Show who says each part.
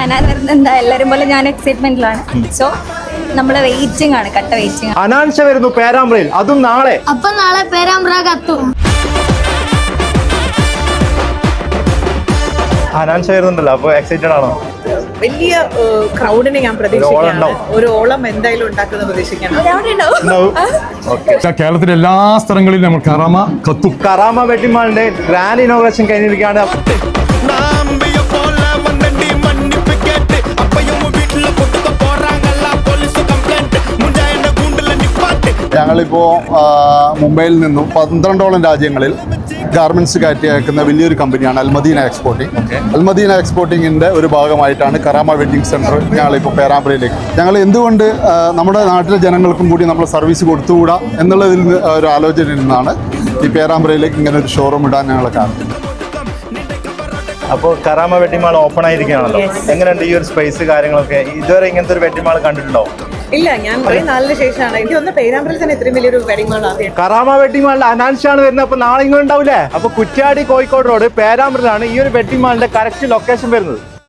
Speaker 1: ഹനാൻ വരുന്നത് എന്താ എല്ലാരും പോലെ ഞാൻ എക്സൈറ്റ്മെന്റിലാണ്. സോ നമ്മള് വെയിറ്റിംഗ് ആണ്, കട്ട വെയിറ്റിംഗ്.
Speaker 2: അനാൻഷ വരുന്നു പേരാമ്പ്രയിൽ, അതും നാളെ.
Speaker 3: അപ്പൊ നാളെ പേരാമ്പ്ര കത്തും.
Speaker 2: അനാൻഷ വരുന്നുണ്ടല്ലോ, അപ്പൊ എക്സൈറ്റഡ് ആണോ?
Speaker 4: വലിയ ക്രൗഡിനെ ഞാൻ പ്രതീക്ഷിക്കുകയാണ്. ഒരു ഓളം എന്തായാലും ഉണ്ടാക്കുന്ന പ്രതീക്ഷിക്കണം.
Speaker 5: കേരളത്തിലെ എല്ലാ സ്ഥലങ്ങളിലും നമ്മൾ കറാമ കത്തും.
Speaker 2: കറാമ വെഡിങ് മാളിന്റെ ഗ്രാൻഡ് ഇനോഗ്രേഷൻ കഴിഞ്ഞിരിക്കുകയാണ്.
Speaker 6: ഞങ്ങളിപ്പോൾ മുംബൈയിൽ നിന്നും 12ഓളം രാജ്യങ്ങളിൽ ഗാർമെന്റ്സ് കയറ്റി അയക്കുന്ന വലിയൊരു കമ്പനിയാണ് അൽമദീന എക്സ്പോർട്ടിംഗ്. അൽമദീന എക്സ്പോർട്ടിങ്ങിൻ്റെ ഒരു ഭാഗമായിട്ടാണ് കറാമ വെഡിങ് സെൻറ്റർ ഞങ്ങളിപ്പോൾ പേരാമ്പ്രയിലേക്ക്. ഞങ്ങൾ എന്തുകൊണ്ട് നമ്മുടെ നാട്ടിലെ ജനങ്ങൾക്കും കൂടി നമ്മൾ സർവീസ് കൊടുത്തുകൂടാ എന്നുള്ളതിൽ ഒരു ആലോചനയിൽ നിന്നാണ് ഈ പേരാമ്പ്രയിലേക്ക് ഇങ്ങനെ ഒരു ഷോറൂം ഇടാൻ ഞങ്ങൾ കാരണം.
Speaker 2: അപ്പോൾ കറാമ വെഡിങ് മാൾ ഓപ്പൺ ആയിരിക്കുകയാണല്ലോ. എങ്ങനെയുണ്ട് ഈ ഒരു സ്പേസ് കാര്യങ്ങളൊക്കെ? ഇതുവരെ ഇങ്ങനത്തെ ഒരു വെഡിങ് മാൾ കണ്ടിട്ടുണ്ടോ?
Speaker 4: ഇല്ല, ഞാൻ കുറേ നാളിന് ശേഷമാണ്. എനിക്ക് ഒന്ന് പേരാമ്പ്രയിൽ തന്നെ ഇത്രയും വലിയൊരു വെഡിങ് മാൾ ആദ്യം.
Speaker 2: കറാമ വെഡിങ് മാളിൽ അനാൻഷാണ് വരുന്നത്. അപ്പൊ നാളെ ഇങ്ങനെ ഉണ്ടാവില്ലേ? അപ്പൊ കുറ്റ്യാടി കോഴിക്കോട് റോഡ് പേരാമ്പ്രയിലാണ് ഈ ഒരു വെഡിങ് മാളിന്റെ കറക്റ്റ് ലൊക്കേഷൻ വരുന്നത്.